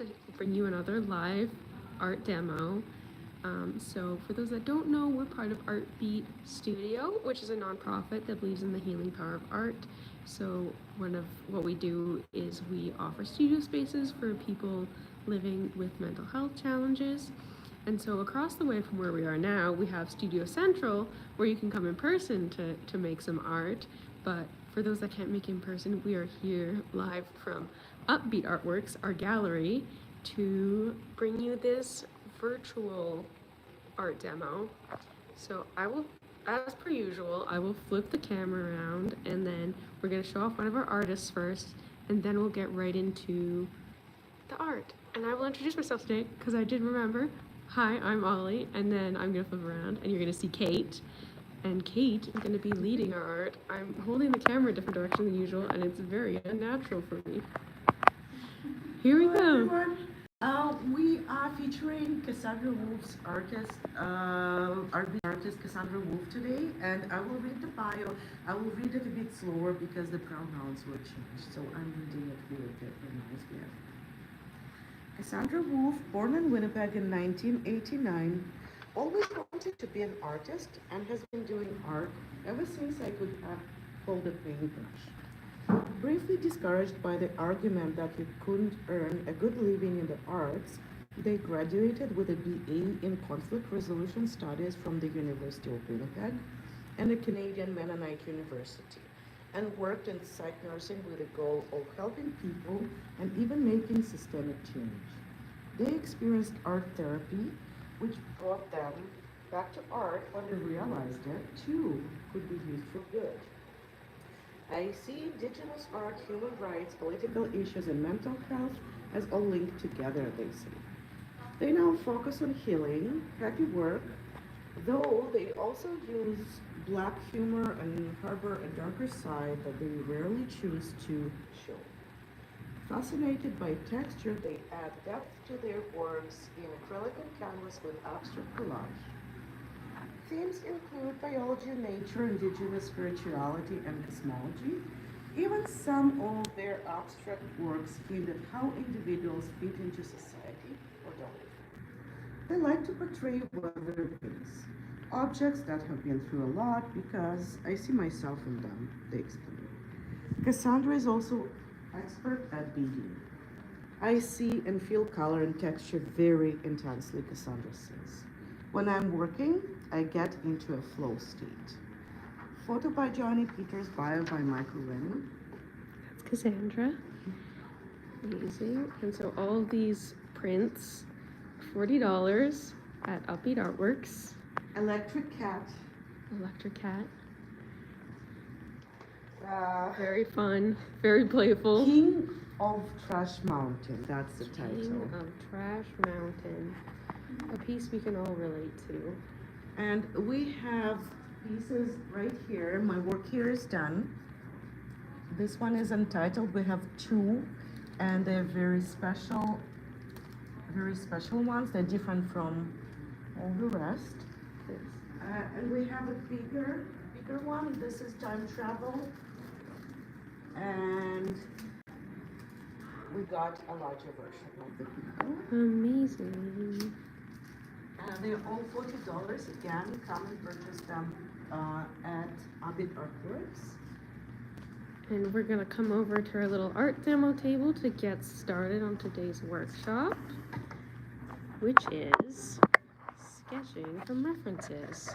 to bring you another live art demo. So for those that don't know, we're part of Art Beat Studio, which is a nonprofit that believes in the healing power of art. So one of what we do is we offer studio spaces for people living with mental health challenges. And so across the way from where we are now, we have Studio Central, where you can come in person to make some art. But for those that can't make in person, we are here live from Upbeat Artworks, our gallery, to bring you this virtual art demo. So I will, as per usual, I will flip the camera around, and then we're going to show off one of our artists first, and then we'll get right into the art. And I will introduce myself today because I did remember. Hi, I'm Ollie, and then I'm going to flip around, and you're going to see Kate. And Kate is going to be leading our art. I'm holding the camera a different direction than usual, and it's very unnatural for me. Here we go. Everyone. We are featuring Cassandra Wolf's artist, artist Cassandra Wolf today, and I will read the bio. I will read it a bit slower because the pronouns were changed, so I'm reading it with a nice way. Cassandra Wolf, born in Winnipeg in 1989, always wanted to be an artist and has been doing art ever since I could hold a paintbrush. Briefly discouraged by the argument that you couldn't earn a good living in the arts, they graduated with a BA in Conflict Resolution Studies from the University of Winnipeg and the Canadian Mennonite University, and worked in psych nursing with the goal of helping people and even making systemic change. They experienced art therapy, which brought them back to art when they realized it, too, could be used for good. I see Indigenous art, human rights, political issues, and mental health as all linked together, they say. They now focus on healing, happy work, though they also use black humor and harbor a darker side that they rarely choose to show. Fascinated by texture, they add depth to their works in acrylic and canvas with abstract collage. Themes include biology, nature, indigenous spirituality, and cosmology. Even some of their abstract works hint at how individuals fit into society or don't. They like to portray weather things, objects that have been through a lot because I see myself in them, they explain. Cassandra is also expert at beading. I see and feel color and texture very intensely, Cassandra says. When I'm working, I get into a flow state. Photo by Johnny Peters, bio by Michael Lennon. That's Cassandra. Amazing. And so all of these prints, $40 at Upbeat Artworks. Electric Cat. Electric Cat. Very fun, very playful. King of Trash Mountain, that's the title. King of Trash Mountain. A piece we can all relate to. And we have pieces right here. My work here is done. This one is untitled. We have two, and they're very special ones. They're different from all the rest. And we have a bigger one. This is time travel. And we got a larger version of the people. Amazing. And they're all $40 again. Come and purchase them at Upbeat Artworks. And we're gonna come over to our little art demo table to get started on today's workshop, which is sketching from references.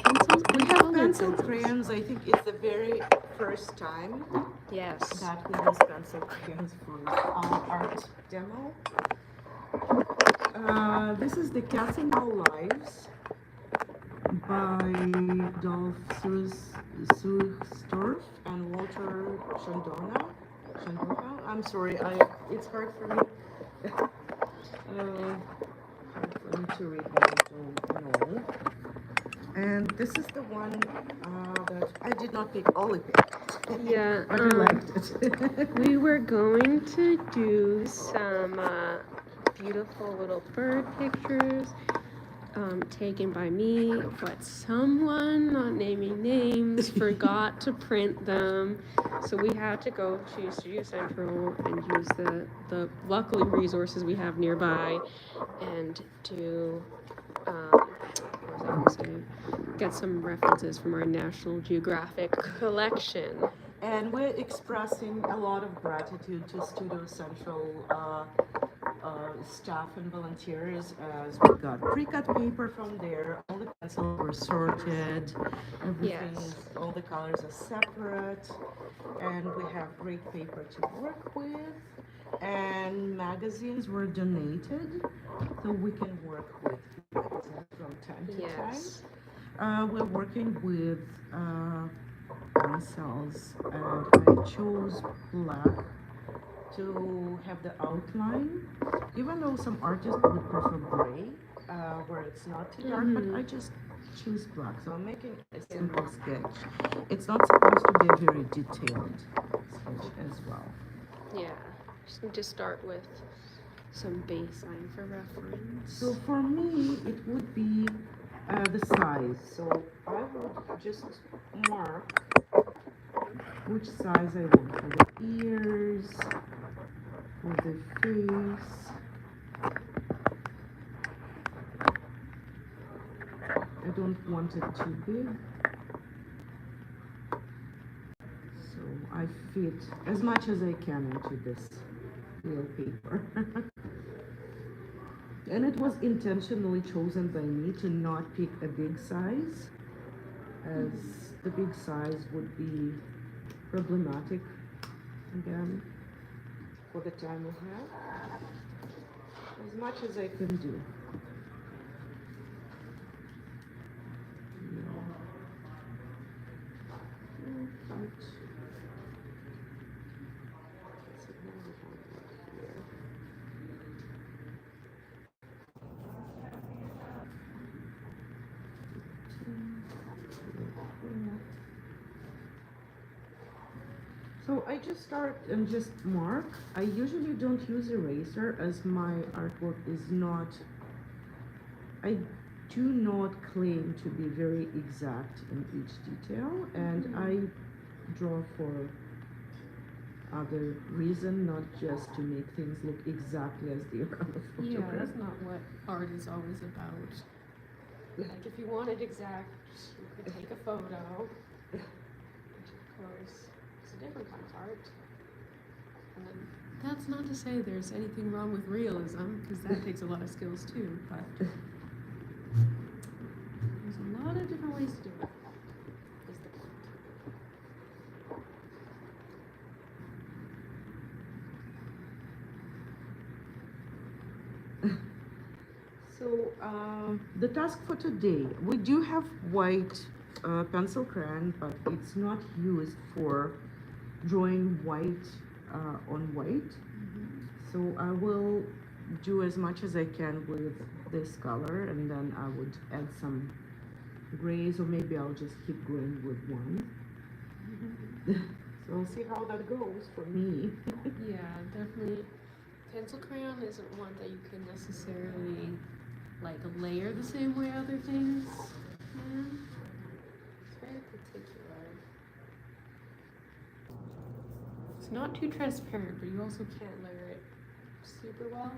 Pencils We and have colored pencil pencils. crayons. I think it's the very first time Yes. that we use pencil crayons for our art demo. This is the Cats and Doll Lives by Dolph Suhstorff and Walter Shandona. I'm sorry, it's hard for me. Hard for me to read what I don't know. And this is the one that I did not pick. Ollie picked. Yeah. I liked it. We were going to do some beautiful little bird pictures, taken by me, but someone, not naming names, forgot to print them. So we had to go to Studio Central and use the luckily resources we have nearby and do, what was I gonna say? Get some references from our National Geographic collection. And we're expressing a lot of gratitude to Studio Central staff and volunteers, as we got pre-cut paper from there. All the pencils were sorted. Everything Yes. is, all the colors are separate, and we have great paper to work with. And magazines were donated, so we can work with magazines from time to Yes. time. We're working with pencils, and I chose black to have the outline, even though some artists would prefer gray, where it's not too dark, but I just choose black. So I'm making a simple sketch. It's not supposed to be a very detailed sketch as well. Yeah. Just need to start with some baseline for reference. So for me, it would be the size. So I would just mark which size I want for the ears, for the face. I don't want it too big. So I fit as much as I can into this real paper. And it was intentionally chosen by me to not pick a big size, as the big size would be problematic again for the time we have. As much as I can do. So I just start and just mark. I usually don't use eraser, as my artwork is not, I do not claim to be very exact in each detail, and I draw for other reason, not just to make things look exactly as they are on the Yeah, photograph. that's not what art is always about. Like, if you wanted exact, you could take a photo, which of course is a different kind of art. And then, that's not to say there's anything wrong with realism, because that takes a lot of skills too, but there's a lot of different ways to do it, is the point. So the task for today, we do have white pencil crayon, but it's not used for drawing white on white. So I will do as much as I can with this color, and then I would add some grays, or maybe I'll just keep going with one. So I'll see how that goes for me. Yeah, definitely. Pencil crayon isn't one that you can necessarily like layer the same way other things can. It's very particular. It's not too transparent, but you also can't layer it super well.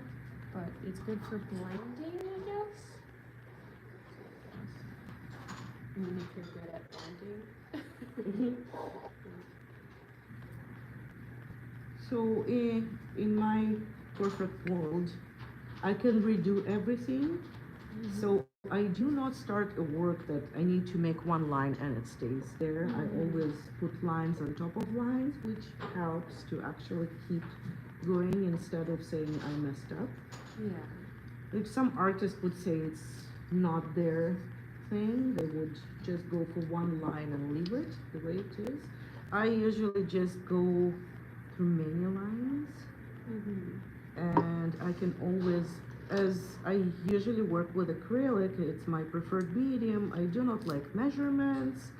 But it's good for blending, I guess. I mean, if you're good at blending. So in my perfect world, I can redo everything. So I do not start a work that I need to make one line and it stays there. I always put lines on top of lines, which helps to actually keep going instead of saying I messed up. Yeah. If some artists would say it's not their thing, they would just go for one line and leave it the way it is. I usually just go through many lines, and I can always, as I usually work with acrylic, it's my preferred medium. I do not like measurements,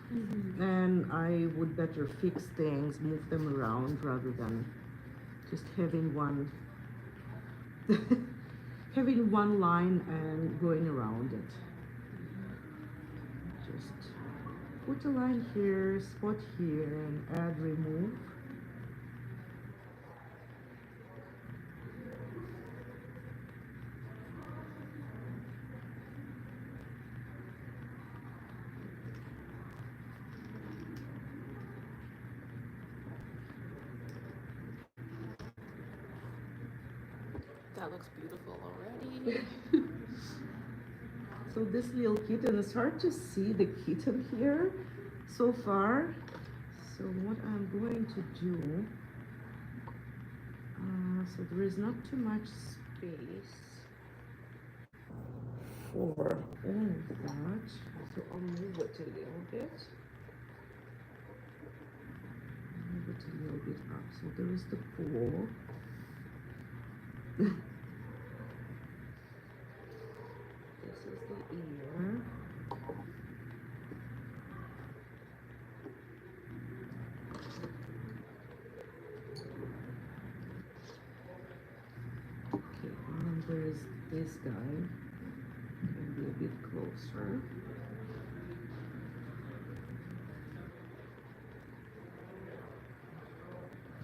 and I would better fix things, move them around rather than just having one having one line and going around it. Just put a line here, spot here, and add remove. That looks beautiful already. So this little kitten, it's hard to see the kitten here so far. So what I'm going to do, so there is not too much space for all of that. So I'll move it a little bit. Move it a little bit up. So there is the pool. This is the ear. Okay, and then there's this guy. Can be a bit closer.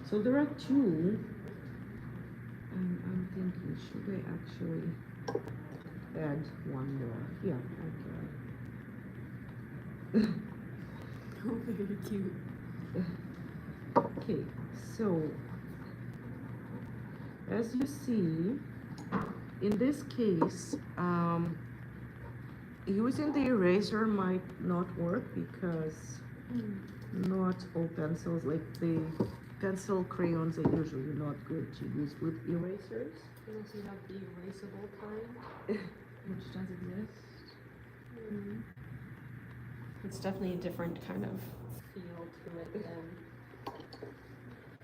So there are two, and I'm thinking, should I actually add one more? Yeah, okay. Oh, very cute. Okay, so as you see, in this case, using the eraser might not work because not all pencils, like the pencil crayons, are usually not good to use with erasers. Unless you have the erasable kind, which does exist. It's definitely a different kind of feel to it than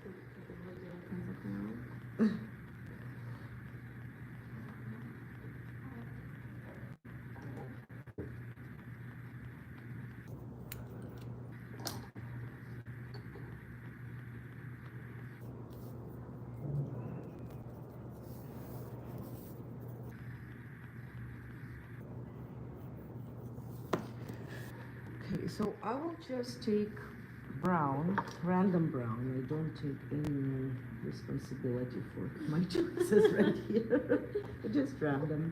the regular pencil crayon. Okay, so I will just take brown, random brown. I don't take any responsibility for my choices right here. Just random.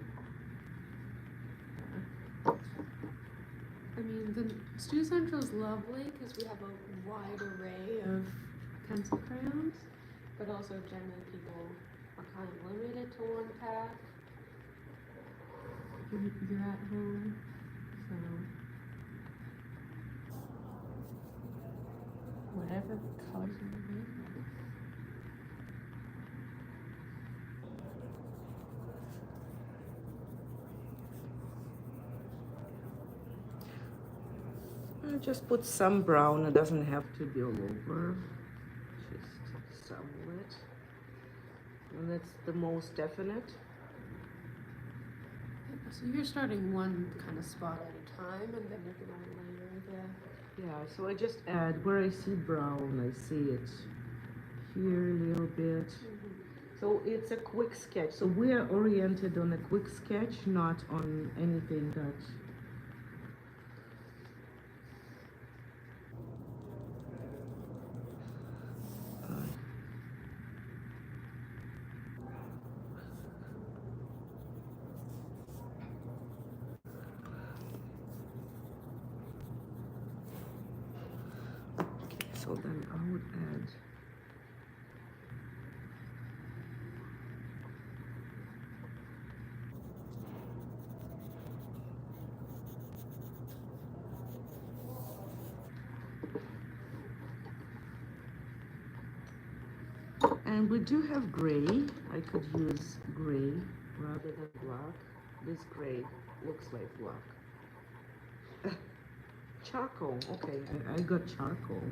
I mean, the Studio Central is lovely because we have a wide array of pencil crayons, but also generally people are kind of limited to one pack. You're at home, so whatever colors you want. I just put some brown. It doesn't have to be all over. Just some of it. And that's the most definite. So you're starting one kind of spot at a time, and then you're gonna layer the. Yeah, so I just add where I see brown, I see it here a little bit. So it's a quick sketch. So we are oriented on a quick sketch, not on anything that. Okay, so then I would add. And we do have gray. I could use gray rather than black. This gray looks like black. Charcoal. Okay, I got charcoal,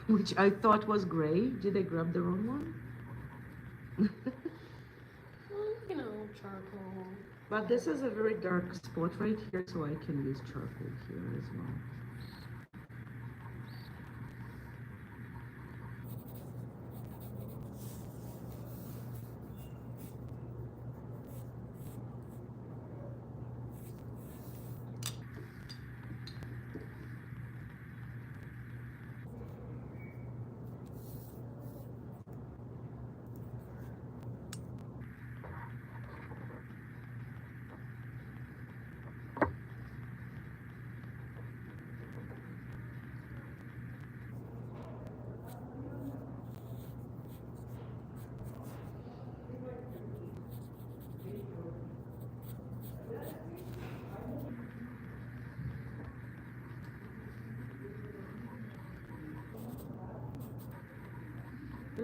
which I thought was gray. Did I grab the wrong one? Well, you know, charcoal. But this is a very dark spot right here, so I can use charcoal here as well.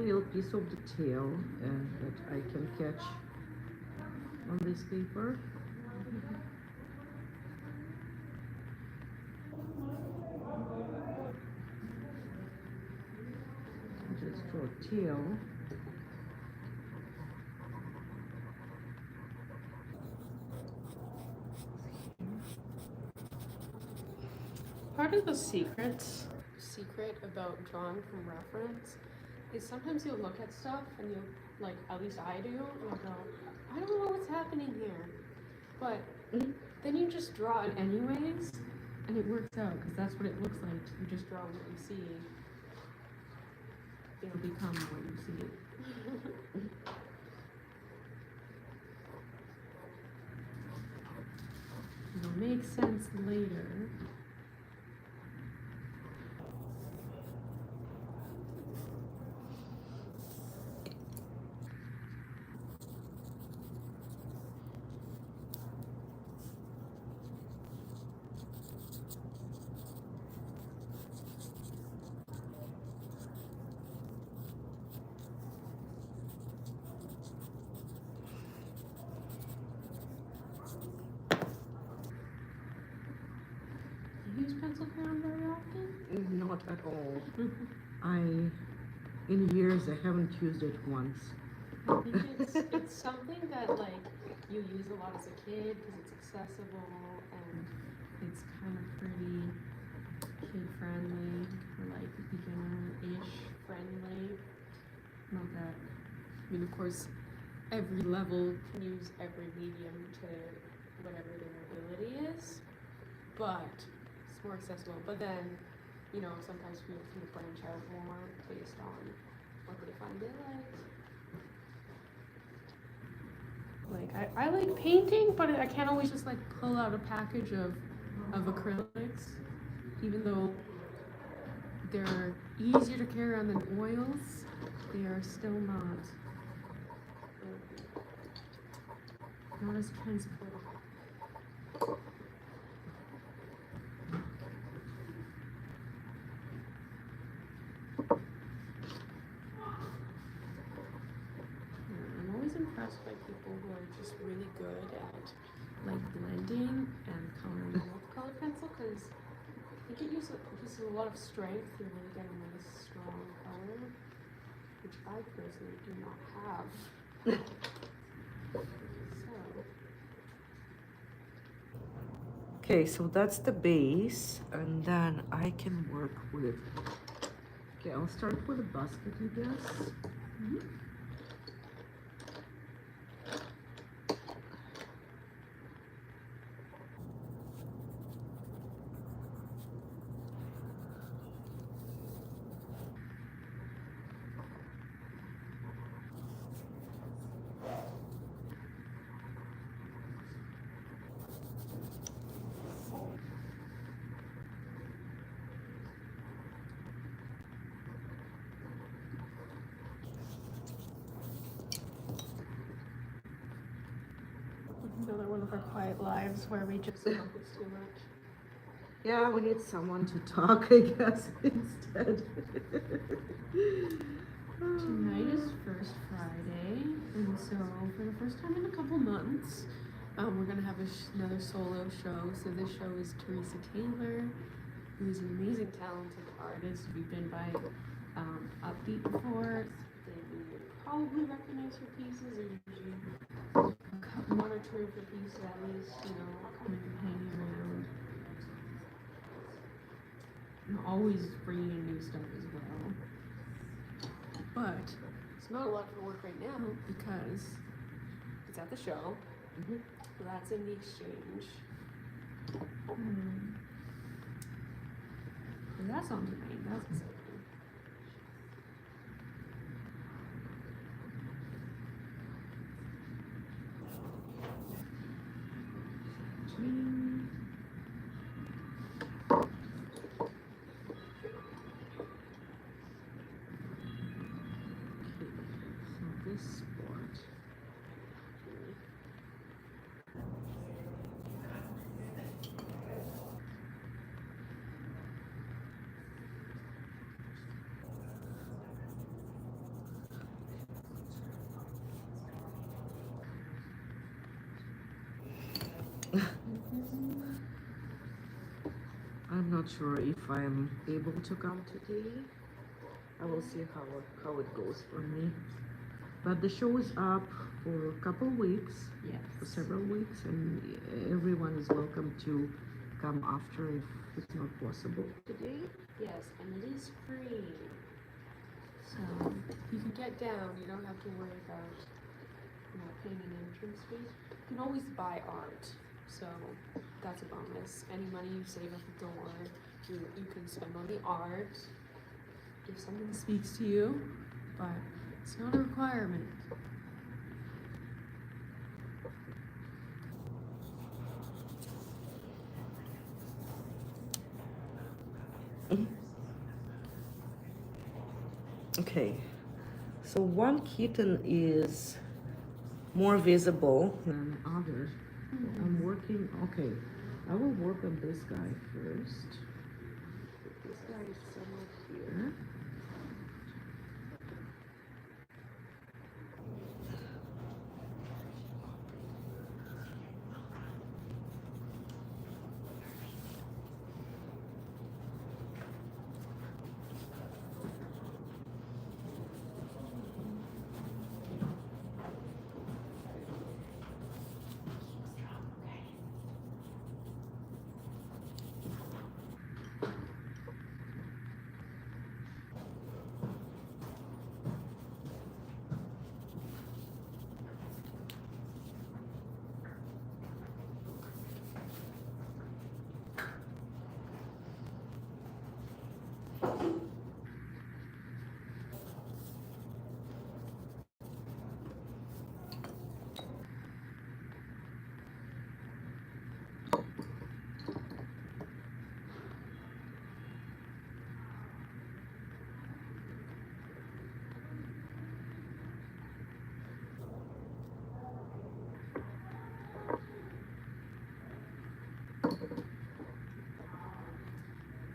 little piece of the tail that I can catch on this paper. Just draw a tail. Part of the secret about drawing from reference is sometimes you'll look at stuff and you'll, like, at least I do, and I'll go, I don't know what's happening here. But then you just draw it anyways, and it works out, because that's what it looks like. You just draw what you see. It'll become what you see. It'll make sense later. Do you use pencil crayon very often? Not at all. In years, I haven't used it once. I think it's something that, like, you use a lot as a kid because it's accessible and it's kind of pretty kid friendly, or like beginner-ish friendly. Not that, I mean, of course, every level can use every medium to whatever their ability is, but it's more accessible. But then, you know, sometimes people can branch out more based on what they find they like. Like, I like painting, but I can't always just like pull out a package of acrylics, even though they're easier to carry around than oils. They are still not as transportable. I'm always impressed by people who are just really good at like blending and coloring with color pencil, because I think it uses a lot of strength to really get a nice strong color, which I personally do not have. Okay, so that's the base, and then I can work with. Okay, I'll start with a basket, I guess. Another one of our quiet lives where we just focus too much. Yeah, we need someone to talk, I guess, instead. Tonight is First Friday, and so for the first time in a couple months, we're gonna have another solo show. So this show is Teresa Taylor, who's an amazing, talented artist. We've been by Upbeat before. Then you would probably recognize her pieces, or usually one or two of her pieces at least. You know, kind of hanging around. And always bringing in new stuff as well. But it's not a lot of work right now because it's at the show. So that's in the exchange. And that's on tonight. That's exciting. I'm not sure if I'm able to come today. I will see how it goes for me. But the show is up for a couple weeks, for Yes. several weeks, and everyone is welcome to come after if it's not possible today. Yes, and it is free. So you can get down. You don't have to worry about paying an entrance fee. You can always buy art. So that's a bonus. Any money you save at the door, you can spend on the art if something speaks to you, but it's not a requirement. Okay, so one kitten is more visible than others. I'm working, okay, I will work on this guy first. This guy is somewhere here.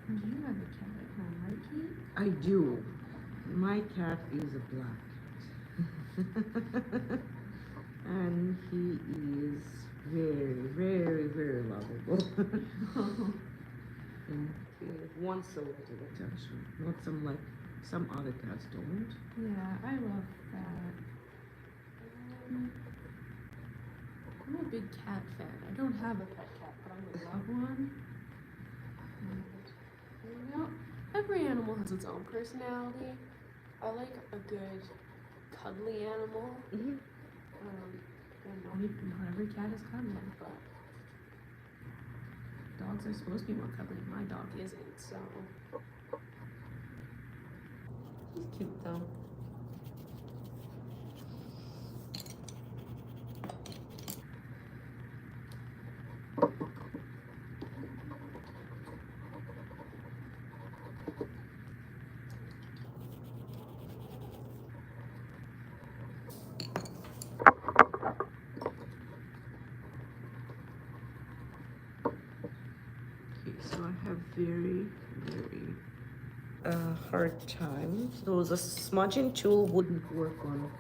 Do you have a cat at home, right, Kate? I do. My cat is a black cat. And he is very, very, very lovable. And he wants a lot of attention. Not some other cats don't. Yeah, I love that. I'm a big cat fan. I don't have a pet cat, but I would love one. And, you know, every animal has its own personality. I like a good cuddly animal. Mm-hmm. And not every cat is cuddly, but dogs are supposed to be more cuddly. My dog isn't, so he's cute though. Okay, so I have very, very hard time. So the smudging tool wouldn't work on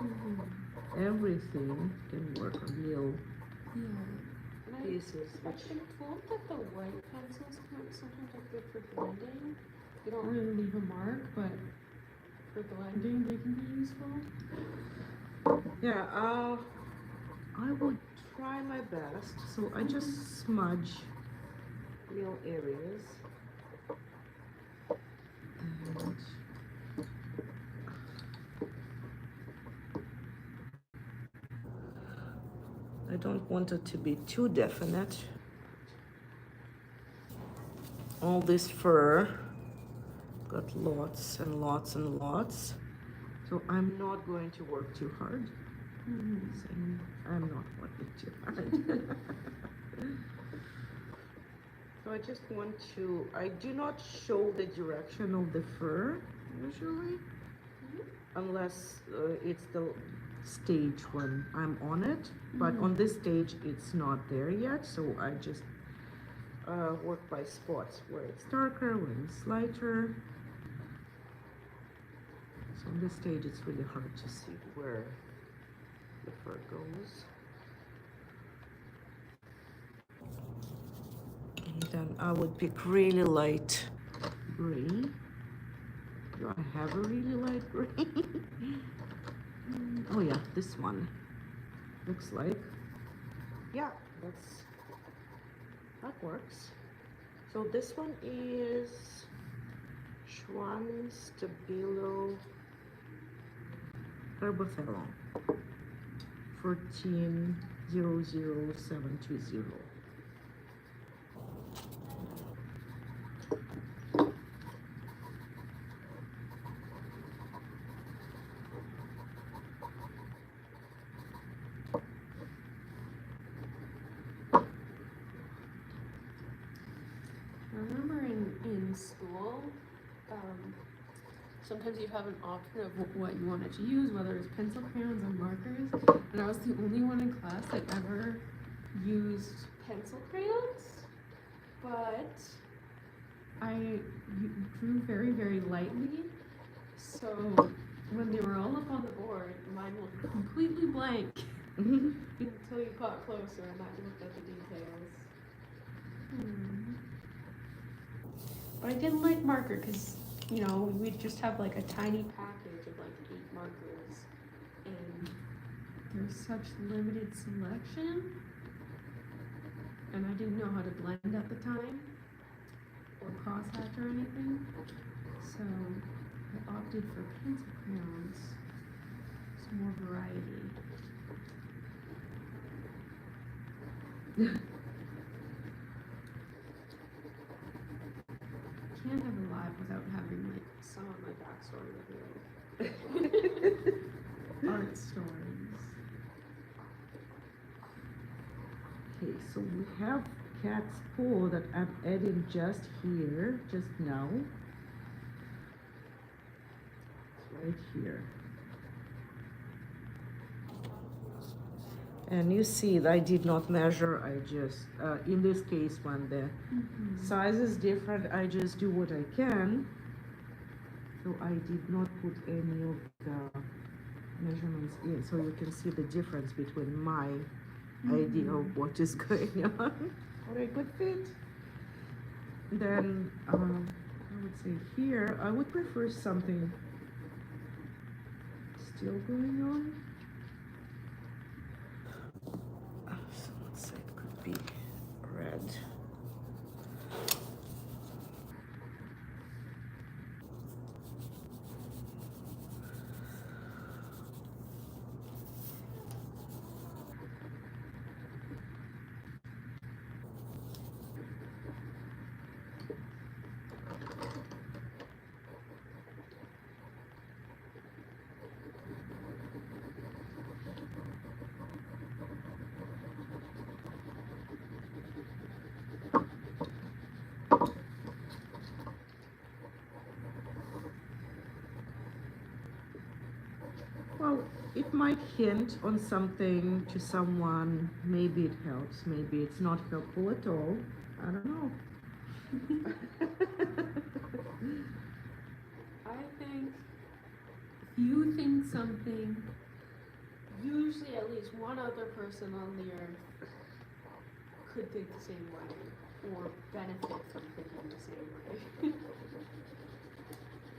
everything. Can work on little Yeah. pieces. I've been told that the white pencils can sometimes are good for blending. You don't really leave a mark, but for blending they can be useful. Yeah, I would try my best. So I just smudge little areas. And I don't want it to be too definite. All this fur got lots and lots and lots. So I'm not going to work too hard. Saying I'm not working too hard. So I just want to, I do not show the direction of the fur usually, unless it's the stage when I'm on it. But on this stage, it's not there yet, so I just work by spots where it's darker, when it's lighter. So on this stage, it's really hard to see where the fur goes. then I would pick really light gray. Do I have a really light gray? Oh yeah, this one looks like. Yeah, that works. So this one is Schwann Stabilo Carbothylone 1400720. I remember in school, sometimes you'd have an option of what you wanted to use, whether it's pencil, crayons, or markers. And I was the only one in class that ever used pencil crayons, but I drew very, very lightly. So when they were all up on the board, mine looked completely blank until you got closer and I looked at the details. But I didn't like marker because, you know, we'd just have like a tiny package of like 8 markers, and there's such limited selection, and I didn't know how to blend at the time or crosshatch or anything, so I opted for pencil crayons. Some more variety. Can't have a live without having like some of my backstory revealed. Art stories. Okay, so we have cat's paw that I'm adding just here, just now. It's right here. And you see, I did not measure, I just, in this case, when the size is different, I just do what I can. So I did not put any of the measurements in, so you can see the difference between my idea of what is going on, what I could fit. Then, I would say here, I would prefer something still going on. So let's say it could be red. Well, it might hint on something to someone. Maybe it helps, maybe it's not helpful at all. I don't know. I think if you think something, usually at least one other person on the earth could think the same way or benefit from thinking the same way.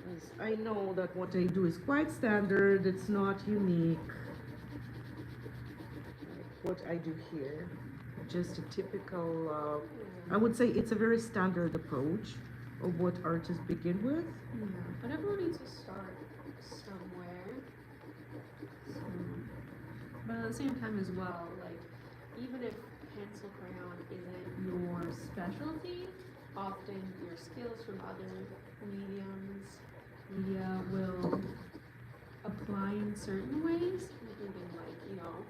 Yes, I know that what I do is quite standard, it's not unique. What I do here, just a typical, I would say it's a very standard approach of what artists begin with. Yeah, but everyone needs to start somewhere. So, but at the same time as well, like, even if pencil crayon isn't your specialty, often your skills from other media will apply in certain ways, including like, you know,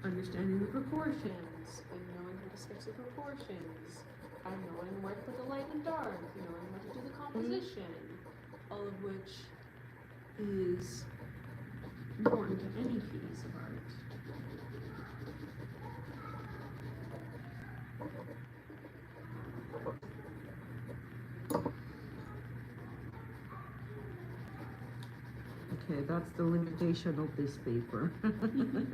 understanding the proportions and knowing how to sketch the proportions, and knowing where to put the light and dark, knowing how to do the composition, all of which is important to any piece of art. Okay, that's the limitation of this paper. Okay.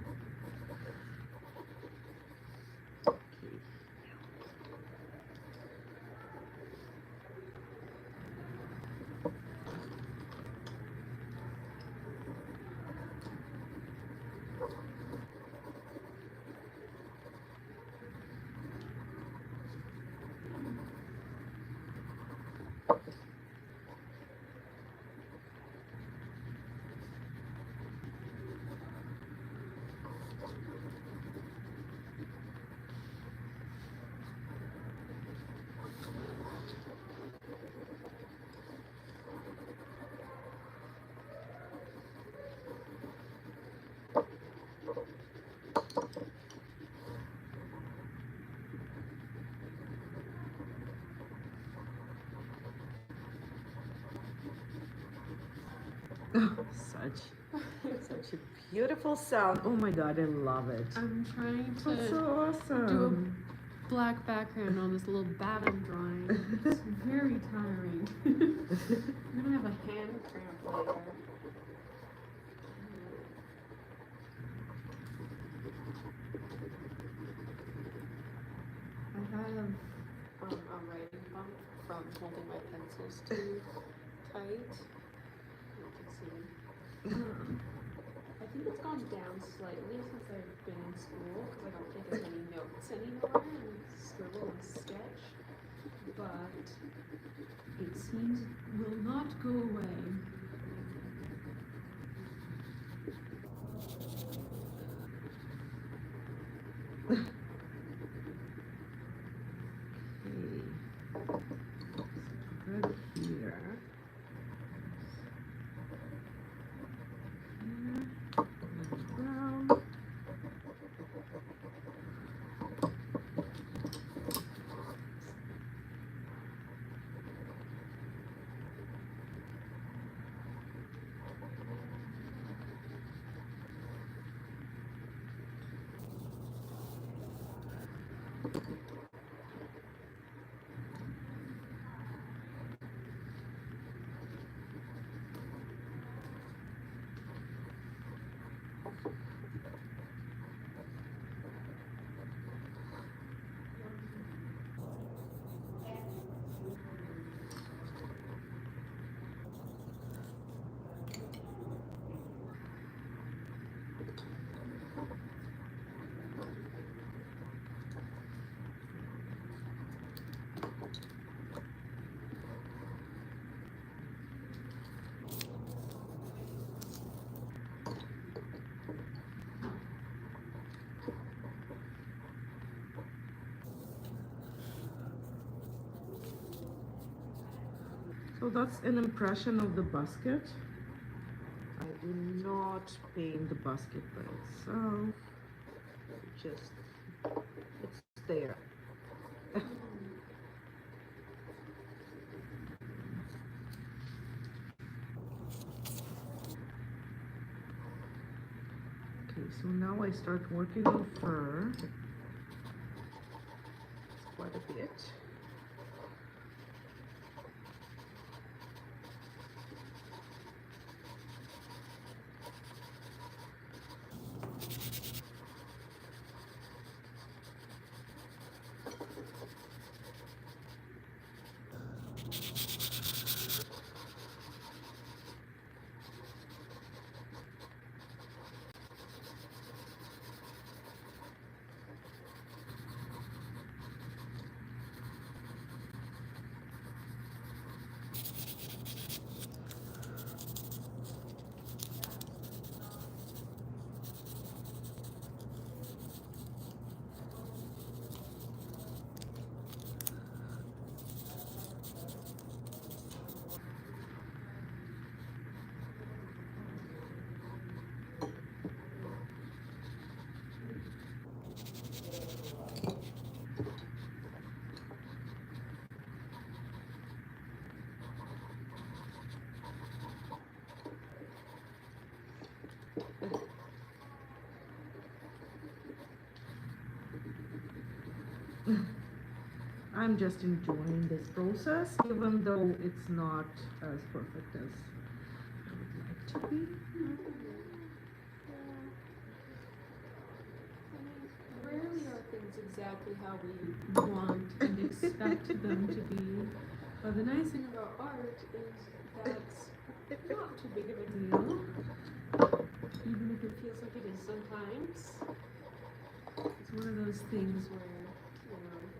much. Such a beautiful sound. Oh my God, I love it. I'm trying That's to so awesome. black background on this little batten drawing. It's very tiring. I'm gonna have a hand cramp later. I have a writing bump from holding my pencils too tight. You can see. I think it's gone down slightly since I've been in school because I don't take as many notes anymore and scribble and sketch. But it seems it will not go away. Good here. Brown. So that's an impression of the basket. I do not paint the basket by itself. Just, it's there. Okay, so now I start working on fur. It's quite a bit. I'm just enjoying this process, even though it's not as perfect as I would like to be. Rarely are things exactly how we want and expect them to be. But the nice thing about art is that's not too big of a deal, even if it feels like it is sometimes. It's one of those things where, you know,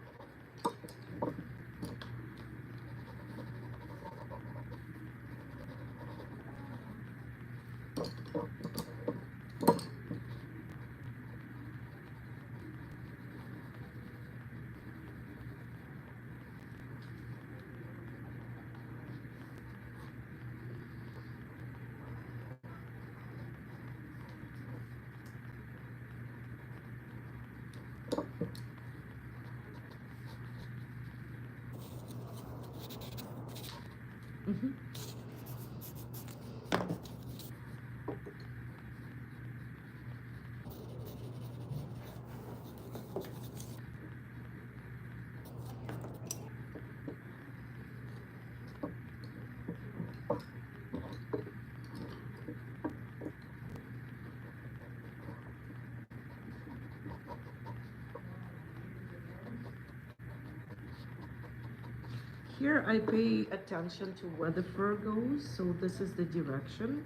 here I pay attention to where the fur goes, so this is the direction.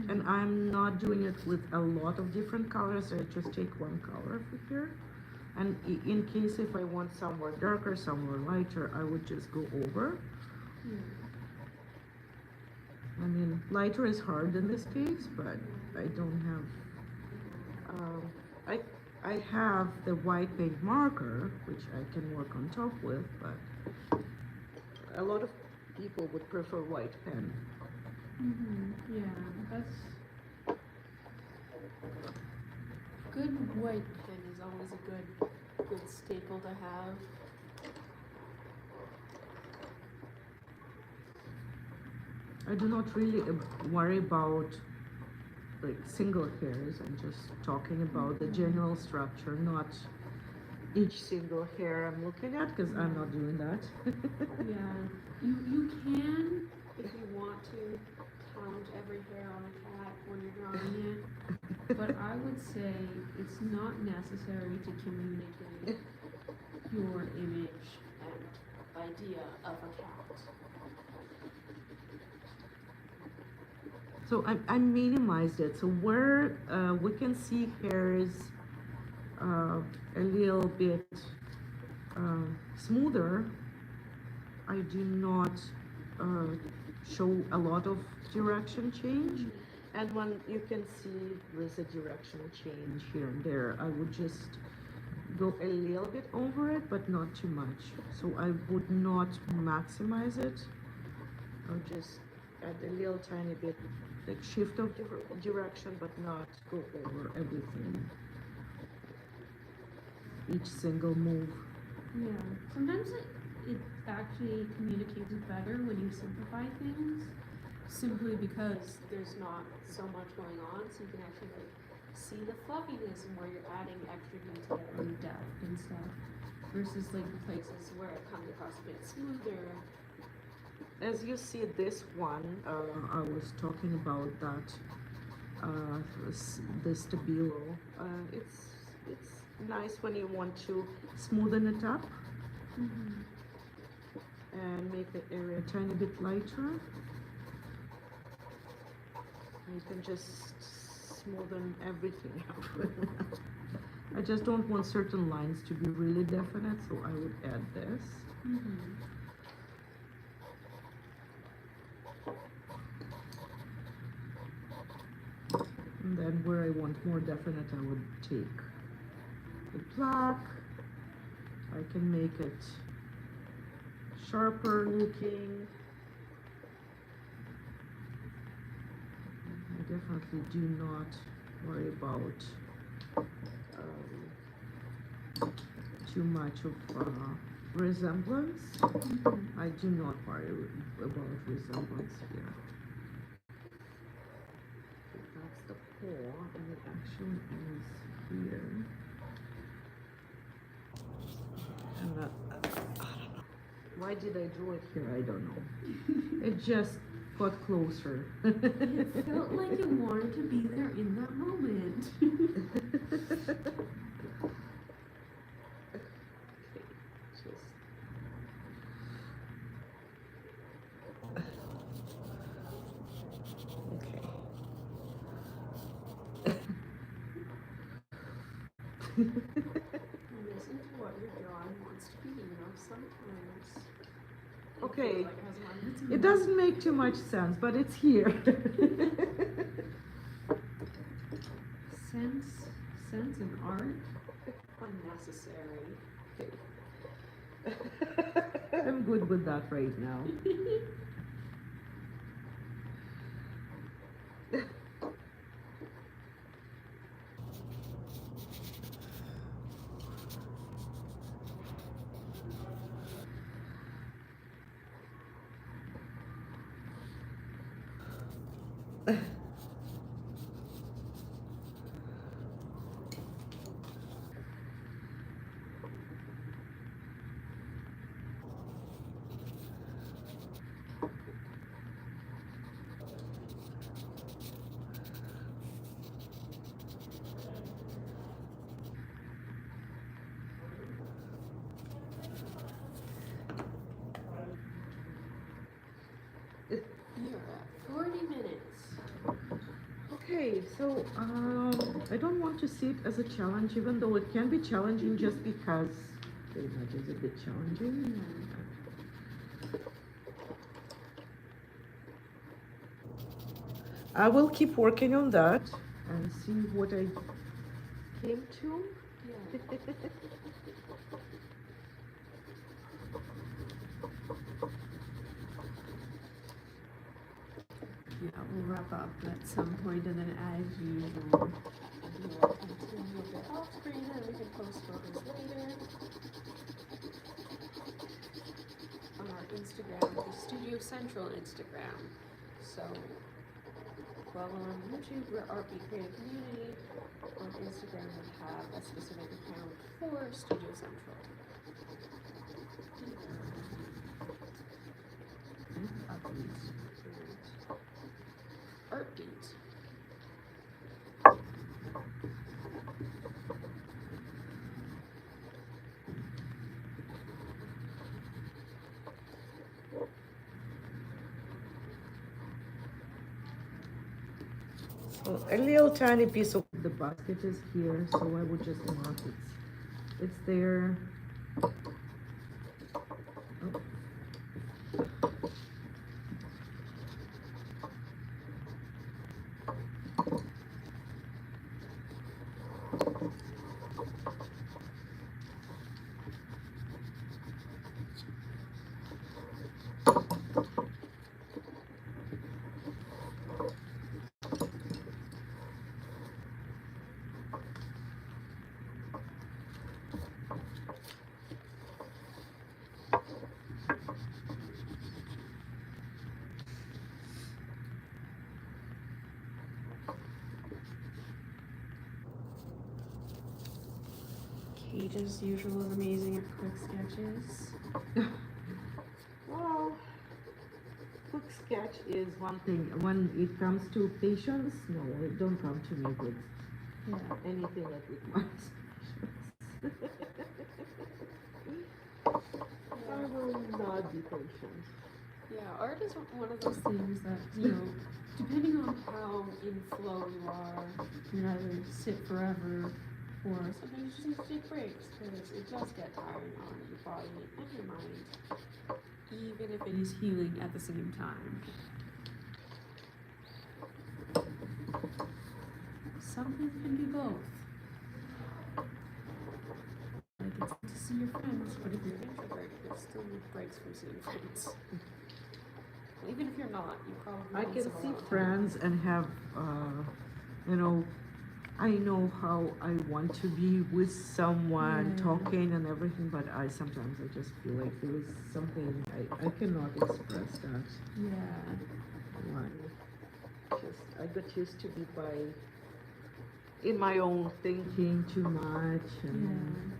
And I'm not doing it with a lot of different colors, I just take one color for here. And in case if I want somewhere darker, somewhere lighter, I would just go over. Yeah. I mean, lighter is hard in this case, but I don't have, I have the white paint marker, which I can work on top with, but a lot of people would prefer white pen. Yeah, that's good. White pen is always a good staple to have. I do not really worry about like single hairs. I'm just talking about the general structure, not each single hair I'm looking at, because I'm not doing that. Yeah, you can, if you want to, count every hair on a cat when you're drawing it, but I would say it's not necessary to communicate your image and idea of a cat. So I minimized it. So where we can see hairs a little bit smoother, I do not show a lot of direction change. And when you can see there's a direction change here and there, I would just go a little bit over it, but not too much. So I would not maximize it. I'll just add a little tiny bit, like shift of direction, but not go over everything. Each single move. Yeah, sometimes it actually communicates better when you simplify things, simply because there's not so much going on, so you can actually like see the fluffiness and where you're adding extra detail and depth and stuff, versus like the places where it comes across a bit smoother. As you see this one, I was talking about that, the Stabilo. It's nice when you want to smoothen it up and make the area a tiny bit lighter. You can just smoothen everything up. I just don't want certain lines to be really definite, so I would add this. And then where I want more definite, I would take the black. I can make it sharper looking. I definitely do not worry about too much of resemblance. I do not worry about resemblance here. That's the paw, and it actually is here. And I don't know. Why did I draw it here? I don't know. It just got closer. It felt like you wanted to be there in that moment. Listen to what your drawing wants to be, sometimes. Okay. Like it has lines in It doesn't make too much sense, but it's here. Sense in art? Unnecessary. I'm good with that right now. Okay, so I don't want to see it as a challenge, even though it can be challenging just because the image is a bit challenging. I will keep working on that and see what I came to. Yeah. Yeah, we'll wrap up at some point, and then as usual, we will continue a bit off screen, and we can post photos later on our Instagram, the Studio Central Instagram. So, while we're on YouTube, we're Artbeat Creative Community. On Instagram, we have a specific account for Studio Central. Artbeat. So a little tiny piece of the basket is here, so I would just mark it. It's there. Oh. Kate, as usual, is amazing at quick sketches. Well, quick sketch is one thing. When it comes to patience, no, it don't come to me with anything that requires patience. I will not be patient. Yeah, art is one of those things that, depending on how in flow you are, you either sit forever or sometimes you just need to take breaks because it does get tiring on your body and your mind, even if it is healing at the same time. Some things can be both. Like, it's good to see your friends, but if you're introverted, you still need breaks from seeing friends. Well, even if you're not, you probably I want can some see alone time. friends and have, I know how I want to be with someone, Yeah. talking and everything, but I sometimes I just feel like there is something I cannot express that. Yeah. Why? Just I got used to be in my own thinking too much, and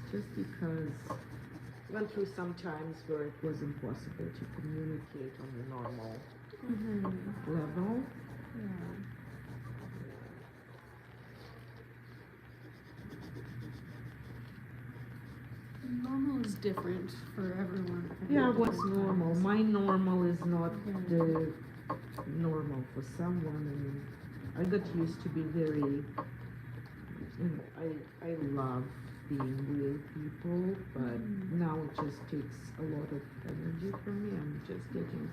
it's just because I went through some times where it was impossible to communicate on the normal level. Yeah. Normal is different for everyone. Yeah, what's normal? My normal is not Yeah. the normal for someone. I mean, I got used to be very, I love being with people, but now it just takes a lot of energy from me. I'm just getting,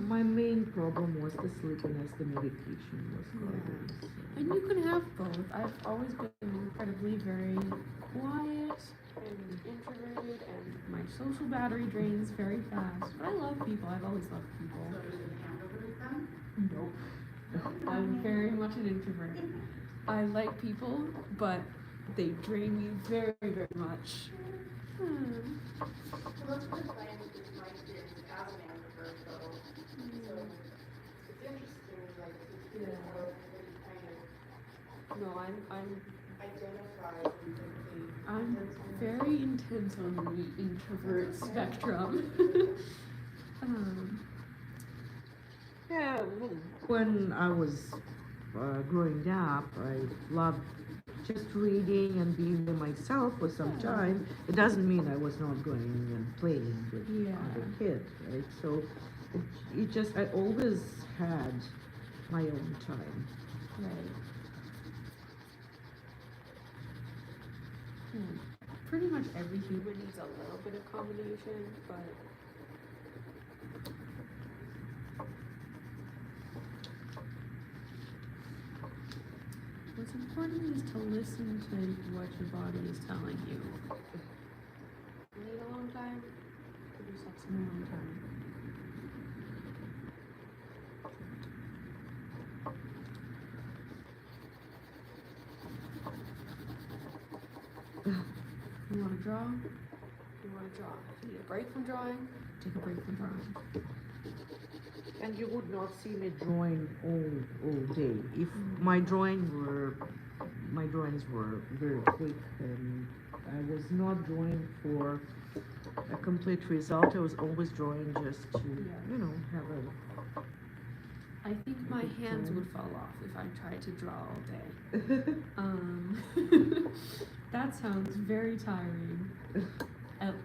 my main problem was the sleepiness, the medication was causing. So. And you can have both. I've always been incredibly very quiet and introverted, and my social battery drains very fast. But I love people. I've always loved people. Nope. I'm very much an introvert. I like people, but they drain me very, very much. Well, that's what I find is my experience as an introvert, though. So it's interesting, like, to hear how everybody kind of No, I'm identifies and thinking. I'm very intense on the introvert spectrum. Yeah, when I was growing up, I loved just reading and being by myself for some time. It doesn't mean I was not going and playing with other kids, right? So it just, I always had my own time. Right. Pretty much every human needs a little bit of combination, but what's important is to listen to what your body is telling you. You need a long time, do sex in a long time. You want to draw? You want to draw. If you need a break from drawing, take a break from drawing. And you would not see me drawing all day. If my drawings were very quick and I was not drawing for a complete result. I was always drawing just to, have a... I think my hands would fall off if I tried to draw all day. That sounds very tiring.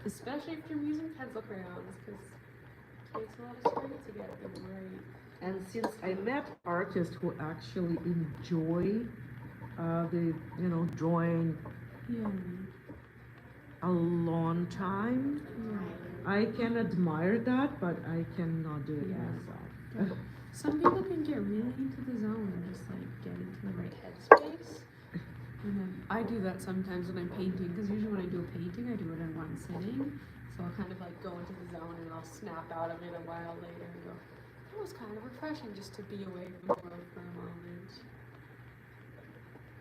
Especially if you're using pencil crayons, because it takes a lot of strength to get them right. And since I met artists who actually enjoy drawing Yeah. a long time, I can admire that, but I cannot do it Yeah. myself. Some people can get really into the zone and just like get into the right headspace. And then I do that sometimes when I'm painting, because usually when I do a painting, I do it in one sitting. So I'll kind of like go into the zone and I'll snap out of it a while later and go, that was kind of refreshing just to be away from the world for a moment.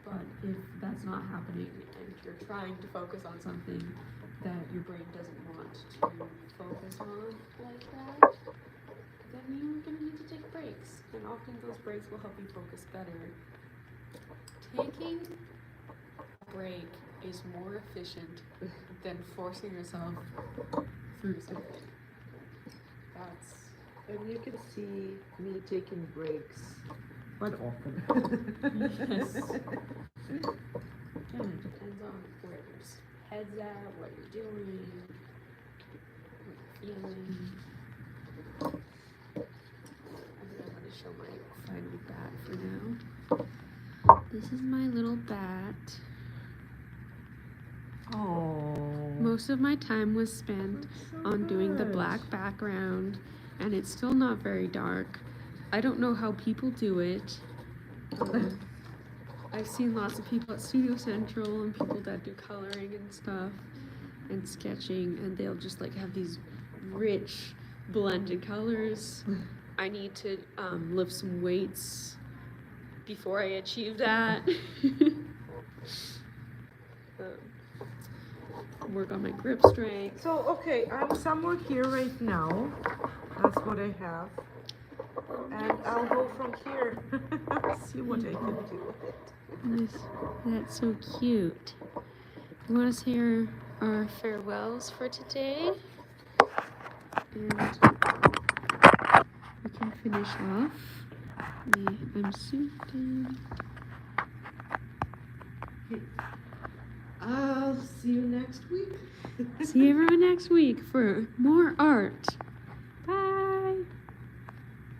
But if that's not happening and you're trying to focus on something that your brain doesn't want to focus on like that, then you're going to need to take breaks. And often those breaks will help you focus better. Taking a break is more efficient than forcing yourself through something. And you can see me taking breaks quite often. Yes. Again, it depends on where your head's at, what you're doing, what you're feeling. I think I'm going to show my final bat for now. This is my little bat. Oh. Most of my time was spent on doing the black background, and it's still not very dark. I don't know how people do it. I've seen lots of people at Studio Central and people that do coloring and stuff and sketching, and they'll just like have these rich blended colors. I need to lift some weights before I achieve that. Work on my grip strength. So, okay, I'm somewhere here right now. That's what I have. And I'll go from here. See what I can do with it. That's so cute. You want to say our farewells for today? And we can finish off. I'm suited. I'll see you next week. See everyone next week for more art.